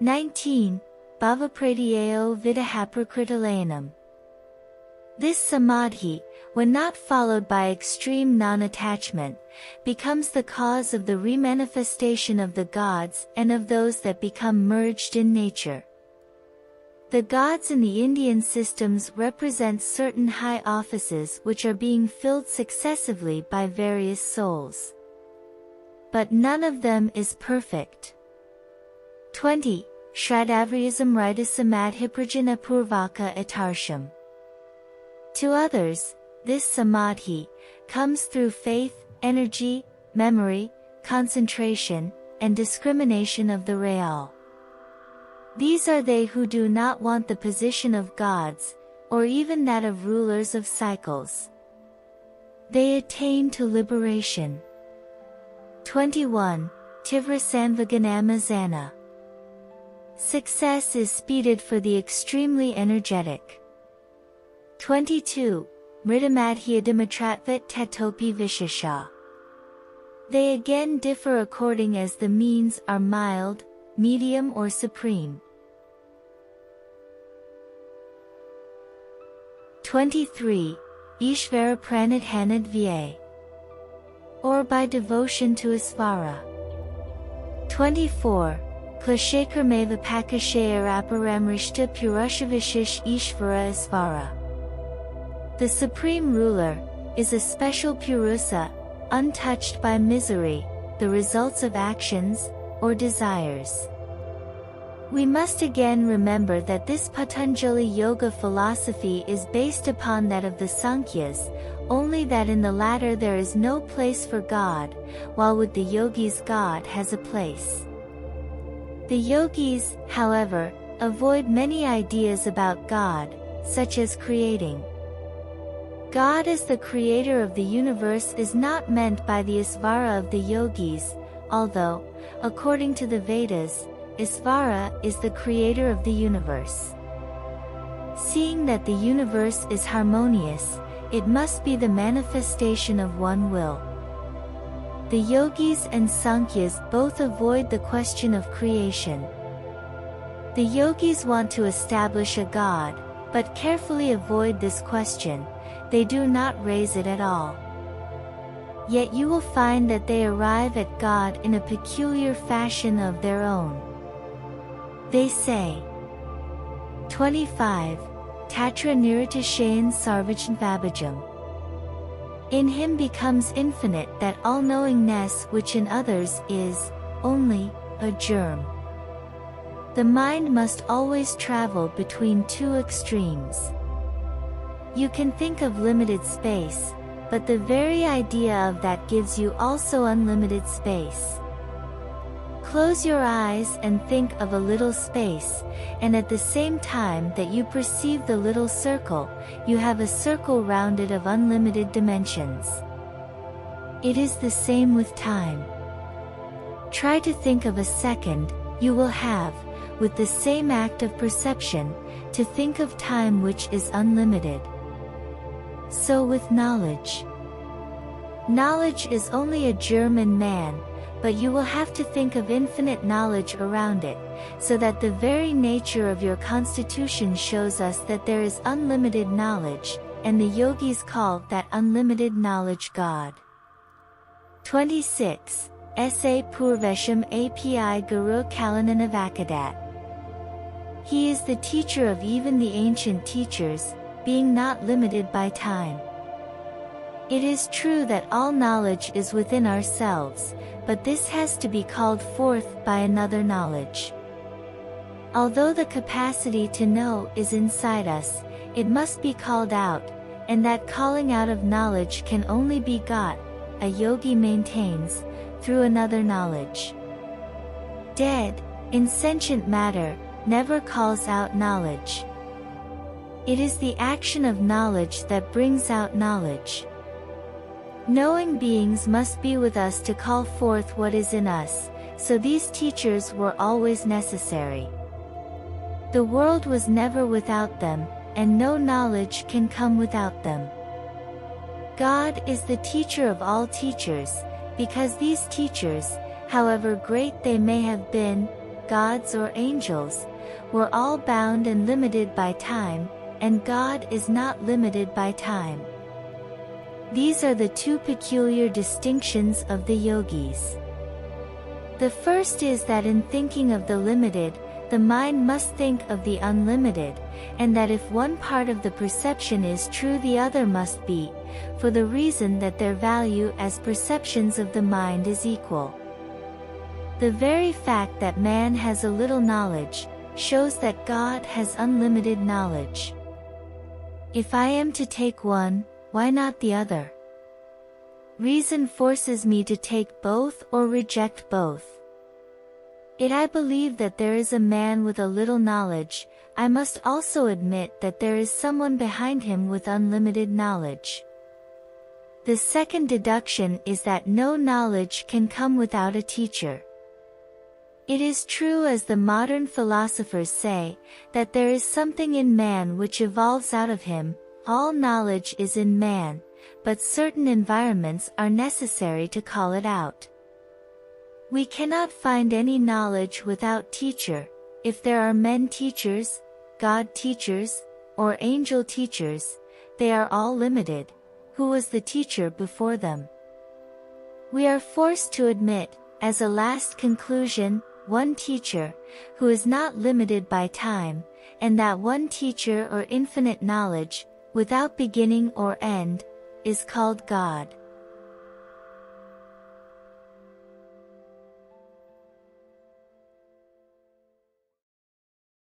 19. Bhavapratyao vidahaprakritalanam. This samadhi, when not followed by extreme non-attachment, becomes the cause of the remanifestation of the gods and of those that become merged in nature. The gods in the Indian systems represent certain high offices which are being filled successively by various souls. But none of them is perfect. 20. Shradavryasam Samadhiprajana Purvaka Atarsham. To others, this samadhi comes through faith, energy, memory, concentration, and discrimination of the real. These are they who do not want the position of gods, or even that of rulers of cycles. They attain to liberation. 21. Tivrasanvaganamazana. Success is speeded for the extremely energetic. 22. Mridamadhyadimatratvat tatopi vishasha. They again differ according as the means are mild, medium or supreme. 23. Ishvara pranadhanad va. Or by devotion to Isvara. 24. Klashekrameva pakashayaraparamrishta purushavishish Ishvara Isvara. The Supreme Ruler is a special Purusa, untouched by misery, the results of actions, or desires. We must again remember that this Patanjali yoga philosophy is based upon that of the Sankhyas, only that in the latter there is no place for God, while with the yogis God has a place. The yogis, however, avoid many ideas about God, such as creating. God as the creator of the universe is not meant by the Isvara of the yogis, although, according to the Vedas, Isvara is the creator of the universe. Seeing that the universe is harmonious, it must be the manifestation of one will. The yogis and Sankhyas both avoid the question of creation. The yogis want to establish a God, but carefully avoid this question. They do not raise it at all. Yet you will find that they arrive at God in a peculiar fashion of their own. They say, 25. Tatra Niratishayan Sarvachan Vabhajam. In him becomes infinite that all-knowingness which in others is, only, a germ. The mind must always travel between two extremes. You can think of limited space, but the very idea of that gives you also unlimited space. Close your eyes and think of a little space, and at the same time that you perceive the little circle, you have a circle rounded of unlimited dimensions. It is the same with time. Try to think of a second, you will have, with the same act of perception, to think of time which is unlimited. So with knowledge. Knowledge is only a germ in man, but you will have to think of infinite knowledge around it, so that the very nature of your constitution shows us that there is unlimited knowledge, and the yogis call that unlimited knowledge God. 26. Sa Purvesham Api Guru Kalananavakadat. He is the teacher of even the ancient teachers, being not limited by time. It is true that all knowledge is within ourselves, but this has to be called forth by another knowledge. Although the capacity to know is inside us, it must be called out, and that calling out of knowledge can only be got, a yogi maintains, through another knowledge. Dead, insentient matter, never calls out knowledge. It is the action of knowledge that brings out knowledge. Knowing beings must be with us to call forth what is in us, so these teachers were always necessary. The world was never without them, and no knowledge can come without them. God is the teacher of all teachers, because these teachers, however great they may have been, gods or angels, were all bound and limited by time, and God is not limited by time. These are the two peculiar distinctions of the yogis. The first is that in thinking of the limited, the mind must think of the unlimited, and that if one part of the perception is true, the other must be, for the reason that their value as perceptions of the mind is equal. The very fact that man has a little knowledge shows that God has unlimited knowledge. If I am to take one, why not the other? Reason forces me to take both or reject both. Yet I believe that there is a man with a little knowledge. I must also admit that there is someone behind him with unlimited knowledge. The second deduction is that no knowledge can come without a teacher. It is true, as the modern philosophers say, that there is something in man which evolves out of him. All knowledge is in man, but certain environments are necessary to call it out. We cannot find any knowledge without teacher. If there are men teachers, God teachers, or angel teachers, they are all limited. Who was the teacher before them? We are forced to admit, as a last conclusion, one teacher, who is not limited by time, and that one teacher or infinite knowledge, without beginning or end, is called God.